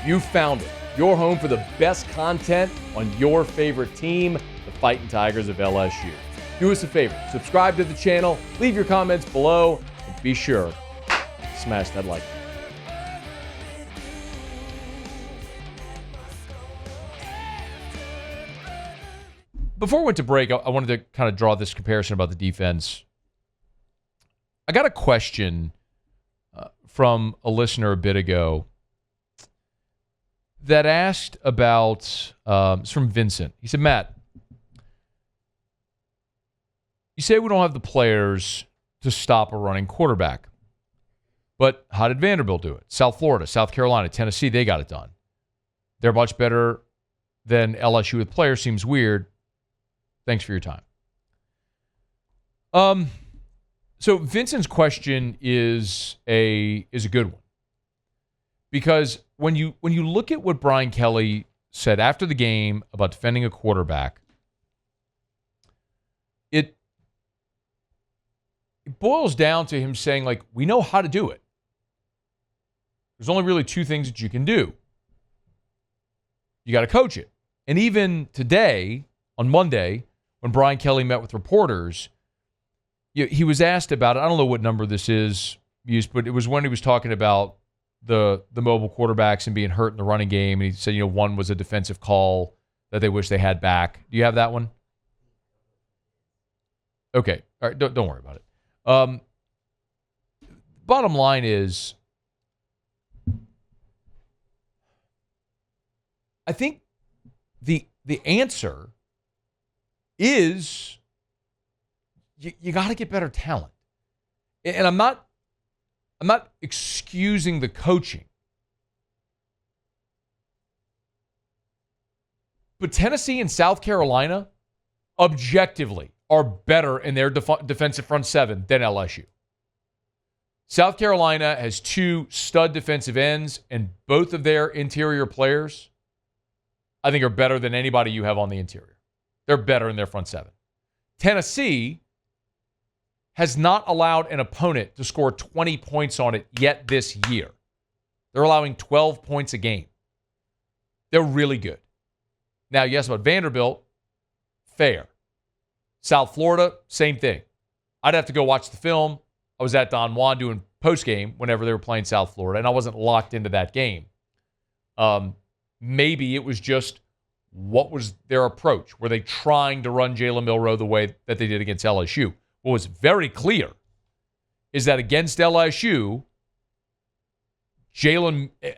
You found it. Your home for the best content on your favorite team, the Fighting Tigers of LSU. Do us a favor, subscribe to the channel, leave your comments below, and be sure to smash that like button. Before we went to break, I wanted to kind of draw this comparison about the defense. I got a question from a listener a bit ago that asked about, it's from Vincent. He said, Matt, you say we don't have the players to stop a running quarterback, but how did Vanderbilt do it? South Florida, South Carolina, Tennessee, they got it done. They're much better than LSU with players. Seems weird. Thanks for your time. So Vincent's question is a good one, because when you look at what Brian Kelly said after the game about defending a quarterback, it boils down to him saying, like, we know how to do it. There's only really two things that you can do. You got to coach it. And even today, on Monday, when Brian Kelly met with reporters, he was asked about it. I don't know what number this is used, but it was when he was talking about the mobile quarterbacks and being hurt in the running game. And he said, one was a defensive call that they wish they had back. Do you have that one? Okay. All right. Don't worry about it. Bottom line is, I think the answer is you got to get better talent. And I'm not excusing the coaching. But Tennessee and South Carolina objectively are better in their defensive front seven than LSU. South Carolina has two stud defensive ends, and both of their interior players, I think, are better than anybody you have on the interior. They're better in their front seven. Tennessee has not allowed an opponent to score 20 points on it yet this year. They're allowing 12 points a game. They're really good. Now, yes, about Vanderbilt, fair. South Florida, same thing. I'd have to go watch the film. I was at Don Juan doing postgame whenever they were playing South Florida, and I wasn't locked into that game. Maybe it was just, what was their approach? Were they trying to run Jalen Milroe the way that they did against LSU? What was very clear is that against LSU,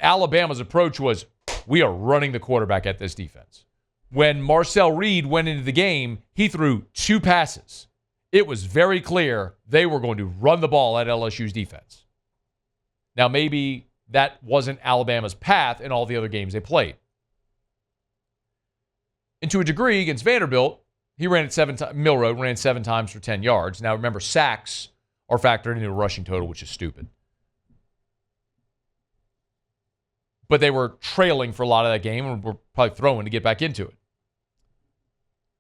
Alabama's approach was, we are running the quarterback at this defense. When Marcel Reed went into the game, he threw 2 passes. It was very clear they were going to run the ball at LSU's defense. Now, maybe that wasn't Alabama's path in all the other games they played. And to a degree, against Vanderbilt, he ran it 7 times. Milroe ran 7 times for 10 yards. Now, remember, sacks are factored into a rushing total, which is stupid. But they were trailing for a lot of that game and were probably throwing to get back into it.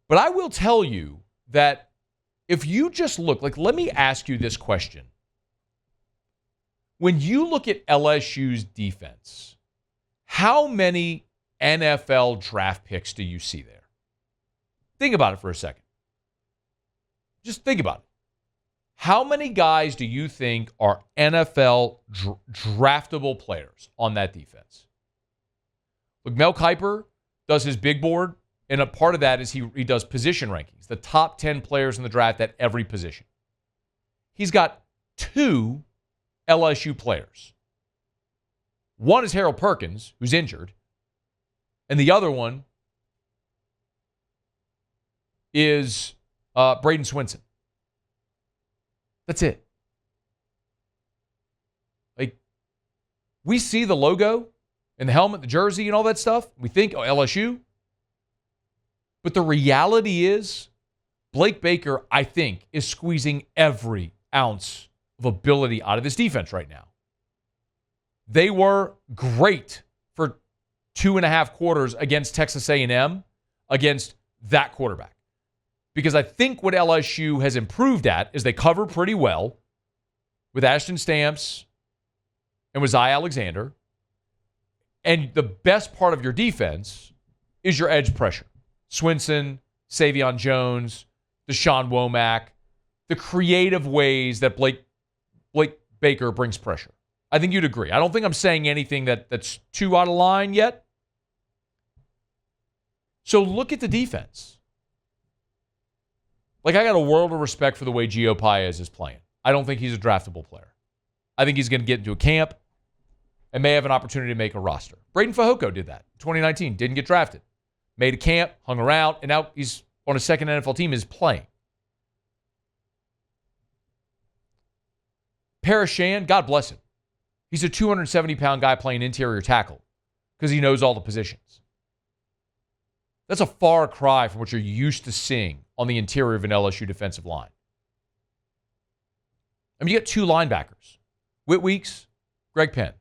But I will tell you that if you just look, let me ask you this question. When you look at LSU's defense, how many NFL draft picks do you see there? Think about it for a second. Just think about it. How many guys do you think are NFL draftable players on that defense? Look, Mel Kiper does his big board, and a part of that is he does position rankings, the top 10 players in the draft at every position. He's got 2 LSU players. One is Harold Perkins, who's injured, and the other one is Braden Swinson. That's it. We see the logo and the helmet, the jersey, and all that stuff. We think, LSU. But the reality is, Blake Baker, I think, is squeezing every ounce of ability out of this defense right now. They were great for 2.5 quarters against Texas A&M, against that quarterback. Because I think what LSU has improved at is they cover pretty well with Ashton Stamps and with Zy Alexander. And the best part of your defense is your edge pressure. Swinson, Savion Jones, Deshaun Womack, the creative ways that Blake Baker brings pressure. I think you'd agree. I don't think I'm saying anything that's too out of line yet. So look at the defense. Like, I got a world of respect for the way Gio Paez is playing. I don't think he's a draftable player. I think he's going to get into a camp and may have an opportunity to make a roster. Braden Fajoko did that in 2019. Didn't get drafted. Made a camp, hung around, and now he's on a second NFL team, is playing. Parashan, God bless him. He's a 270-pound guy playing interior tackle because he knows all the positions. That's a far cry from what you're used to seeing on the interior of an LSU defensive line. I mean, you got two linebackers, Whit Weeks, Greg Penn.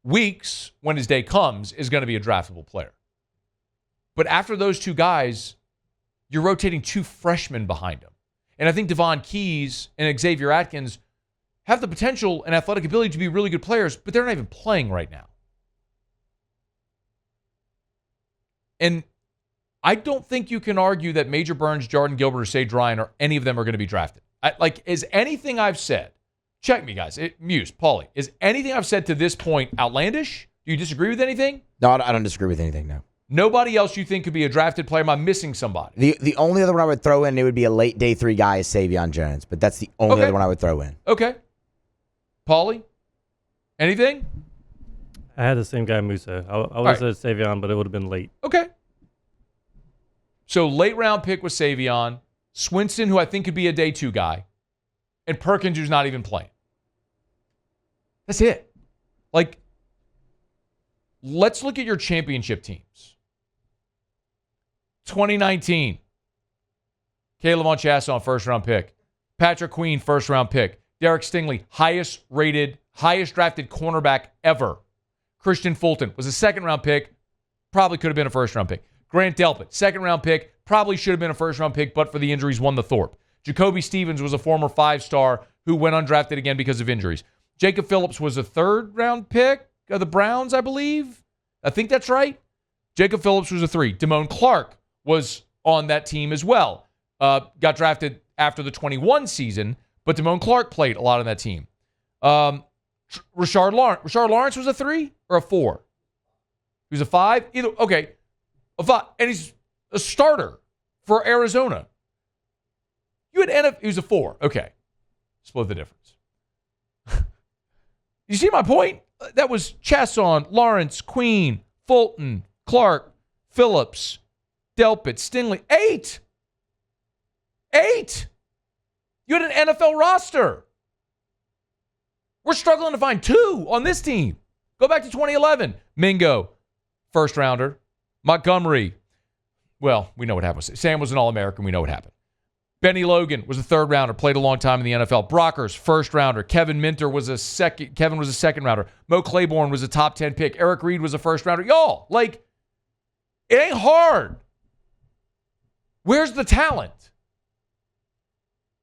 Weeks, when his day comes, is going to be a draftable player. But after those two guys, you're rotating two freshmen behind him. And I think Devon Keys and Xavier Atkins have the potential and athletic ability to be really good players, but they're not even playing right now. And I don't think you can argue that Major Burns, Jordan Gilbert, or Sage Ryan, or any of them are going to be drafted. Is anything I've said, check me, guys, Muse, Paulie, is anything I've said to this point outlandish? Do you disagree with anything? No, I don't disagree with anything, no. Nobody else you think could be a drafted player? Am I missing somebody? The only other one I would throw in, it would be a late day 3 guy, is Savion Jones, but that's the only other one I would throw in. Okay. Paulie, anything? I had the same guy, Musa. I would have said Savion, but it would have been late. Okay. So late round pick was Savion, Swinson, who I think could be a day 2 guy, and Perkins, who's not even playing. That's it. Like, let's look at your championship teams. 2019, Caleb Von Chasson, first round pick. Patrick Queen, first round pick. Derek Stingley, highest drafted cornerback ever. Christian Fulton was a second round pick, probably could have been a first round pick. Grant Delpit, second round pick, probably should have been a first round pick, but for the injuries, won the Thorpe. Jacoby Stevens was a former 5-star who went undrafted again because of injuries. Jacob Phillips was a third round pick of the Browns, I believe. I think that's right. Jacob Phillips was a 3. Damone Clark was on that team as well. Got drafted after the 21 season, but Damone Clark played a lot on that team. Rashard Lawrence was a 3 or a 4? He was a 5? Either, okay. A 5. And he's a starter for Arizona. He was a 4. Okay. Split the difference. You see my point? That was Chasson, Lawrence, Queen, Fulton, Clark, Phillips, Delpit, Stingley. 8. 8. You had an NFL roster. We're struggling to find 2 on this team. Go back to 2011. Mingo, first rounder. Montgomery, well, we know what happened. Sam was an All-American. We know what happened. Benny Logan was a third rounder, played a long time in the NFL. Brockers, first rounder. Kevin Minter was a second rounder. Mo Claiborne was a top 10 pick. Eric Reed was a first rounder. Y'all, like, it ain't hard. Where's the talent?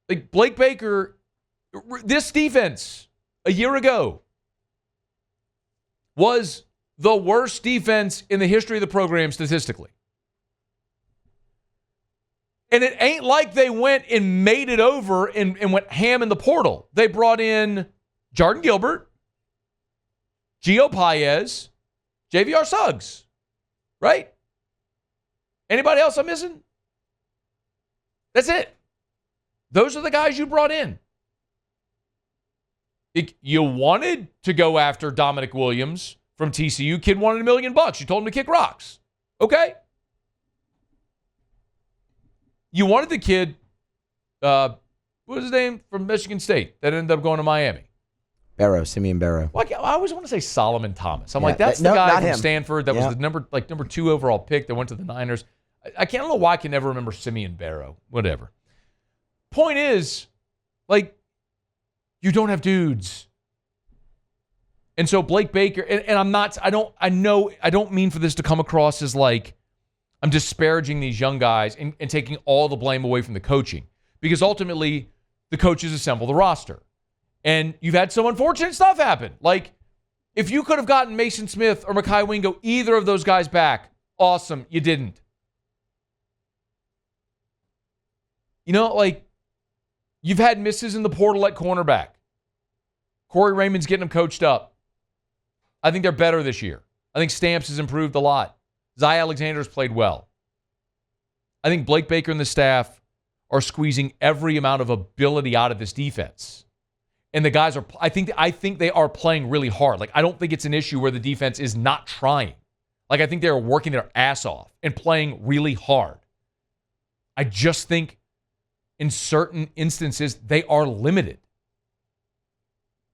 Like, Blake Baker, this defense a year ago was the worst defense in the history of the program statistically. And it ain't like they went and made it over and went ham in the portal. They brought in Jordan Gilbert, Gio Paez, JVR Suggs, right? Anybody else I'm missing? That's it. Those are the guys you brought in. You wanted to go after Dominic Williams from TCU. Kid wanted $1 million. You told him to kick rocks. Okay. You wanted the kid, what was his name, from Michigan State that ended up going to Miami? Simeon Barrow. Well, I always want to say Solomon Thomas. I'm like, that's the guy from Stanford that was the number 2 overall pick that went to the Niners. I don't know why I can never remember Simeon Barrow. Whatever. Point is, like, you don't have dudes. And so Blake Baker, and I don't mean for this to come across as like I'm disparaging these young guys and taking all the blame away from the coaching, because ultimately the coaches assemble the roster. And you've had some unfortunate stuff happen. Like If you could have gotten Mason Smith or Mekhi Wingo, either of those guys back, awesome. You didn't. You know, like, you've had misses in the portal at cornerback. Corey Raymond's getting them coached up. I think they're better this year. I think Stamps has improved a lot. Zy Alexander's played well. I think Blake Baker and the staff are squeezing every amount of ability out of this defense. And the guys are, I think they are playing really hard. Like, I don't think it's an issue where the defense is not trying. Like, I think they're working their ass off and playing really hard. I just think in certain instances, they are limited.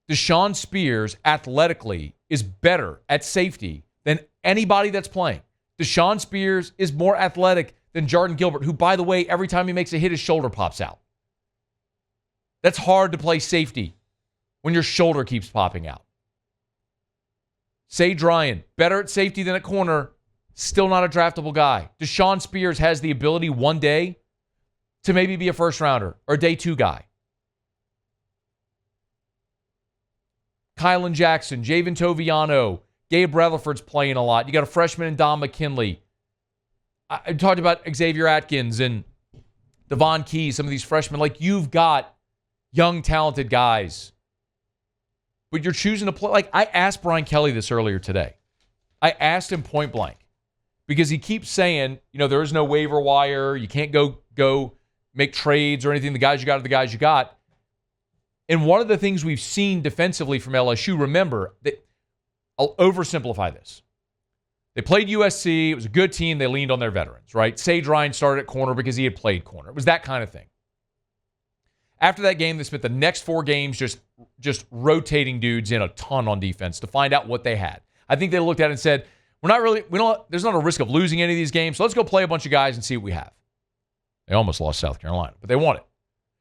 Deshaun Spears, athletically, is better at safety than anybody that's playing. Deshaun Spears is more athletic than Jordan Gilbert, who, by the way, every time he makes a hit, his shoulder pops out. That's hard to play safety when your shoulder keeps popping out. Sage Ryan, better at safety than at corner, still not a draftable guy. Deshaun Spears has the ability one day to maybe be a first rounder or a day 2 guy. Kylan Jackson, Javen Toviano, Gabe Rutherford's playing a lot. You got a freshman in Don McKinley. I talked about Xavier Atkins and Devon Key, some of these freshmen. Like, you've got young, talented guys. But you're choosing to play. Like, I asked Brian Kelly this earlier today. I asked him point blank because he keeps saying, you know, there is no waiver wire. You can't go make trades or anything. The guys you got are the guys you got. And one of the things we've seen defensively from LSU, remember, that I'll oversimplify this. They played USC. It was a good team. They leaned on their veterans, right? Sage Ryan started at corner because he had played corner. It was that kind of thing. After that game, they spent the next 4 games just rotating dudes in a ton on defense to find out what they had. I think they looked at it and said, there's not a risk of losing any of these games, so let's go play a bunch of guys and see what we have. They almost lost South Carolina, but they won it.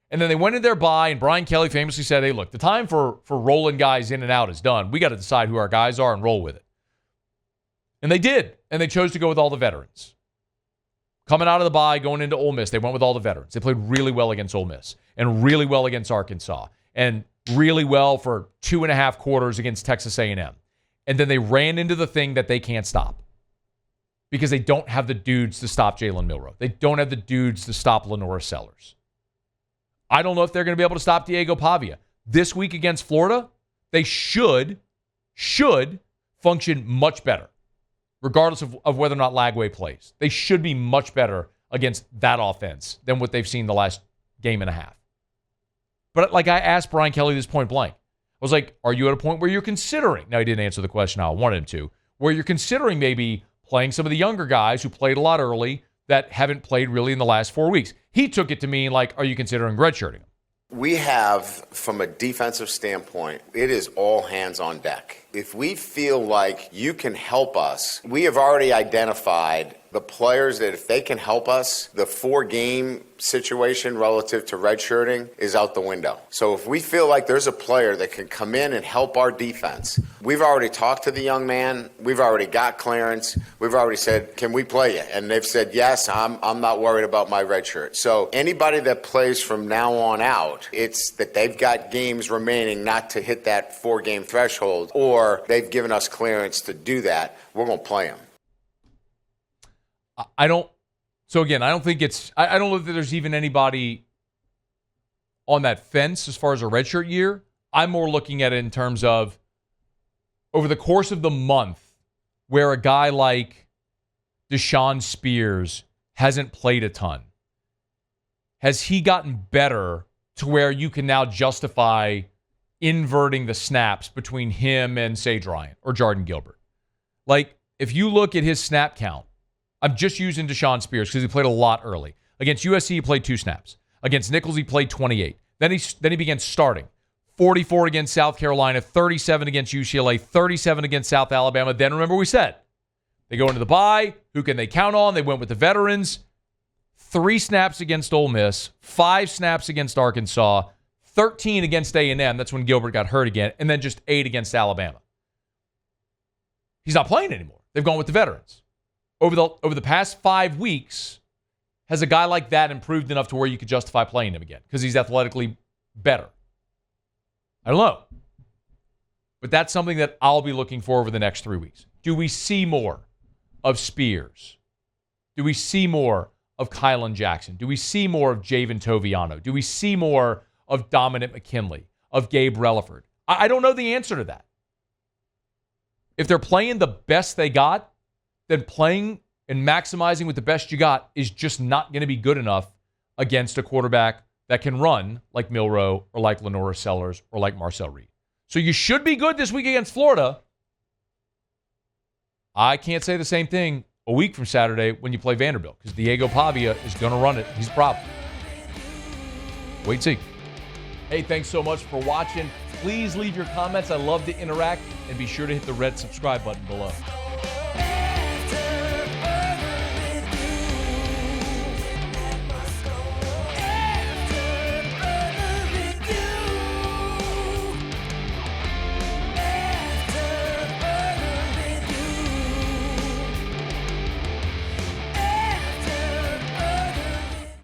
And then they went in their bye, and Brian Kelly famously said, hey, look, the time for rolling guys in and out is done. We got to decide who our guys are and roll with it. And they did, and they chose to go with all the veterans. Coming out of the bye, going into Ole Miss, they went with all the veterans. They played really well against Ole Miss and really well against Arkansas and really well for 2.5 quarters against Texas A&M. And then they ran into the thing that they can't stop because they don't have the dudes to stop Jalen Milroe. They don't have the dudes to stop Lenora Sellers. I don't know if they're going to be able to stop Diego Pavia. This week against Florida, they should function much better, regardless of whether or not Lagway plays. They should be much better against that offense than what they've seen the last game and a half. But like I asked Brian Kelly this point blank. I was like, are you at a point where you're considering, now he didn't answer the question how I wanted him to, where you're considering maybe playing some of the younger guys who played a lot early that haven't played really in the last 4 weeks? He took it to mean like, are you considering redshirting them? We have, from a defensive standpoint, it is all hands on deck. If we feel like you can help us, we have already identified the players that if they can help us, the 4-game situation relative to redshirting is out the window. So if we feel like there's a player that can come in and help our defense, we've already talked to the young man. We've already got clearance. We've already said, can we play you? And they've said, yes, I'm not worried about my redshirt. So anybody that plays from now on out, it's that they've got games remaining not to hit that 4-game threshold, or they've given us clearance to do that. We're going to play them. I don't think it's, I don't know that there's even anybody on that fence as far as a redshirt year. I'm more looking at it in terms of over the course of the month where a guy like Deshaun Spears hasn't played a ton. Has he gotten better to where you can now justify inverting the snaps between him and Sage Ryan or Jordan Gilbert? Like, if you look at his snap count, I'm just using Deshaun Spears because he played a lot early. Against USC, he played 2 snaps. Against Nichols, he played 28. Then he began starting. 44 against South Carolina, 37 against UCLA, 37 against South Alabama. Then remember we said, they go into the bye. Who can they count on? They went with the veterans. 3 snaps against Ole Miss, 5 snaps against Arkansas, 13 against A&M. That's when Gilbert got hurt again. And then just 8 against Alabama. He's not playing anymore. They've gone with the veterans. Over the past 5 weeks, has a guy like that improved enough to where you could justify playing him again because he's athletically better? I don't know. But that's something that I'll be looking for over the next 3 weeks. Do we see more of Spears? Do we see more of Kylan Jackson? Do we see more of Javen Toviano? Do we see more of Dominic McKinley, of Gabe Relaford? I don't know the answer to that. If they're playing the best they got, then playing and maximizing with the best you got is just not going to be good enough against a quarterback that can run like Milroe or like Lenora Sellers or like Marcel Reed. So you should be good this week against Florida. I can't say the same thing a week from Saturday when you play Vanderbilt because Diego Pavia is going to run it. He's a problem. Wait and see. Hey, thanks so much for watching. Please leave your comments. I love to interact. And be sure to hit the red subscribe button below.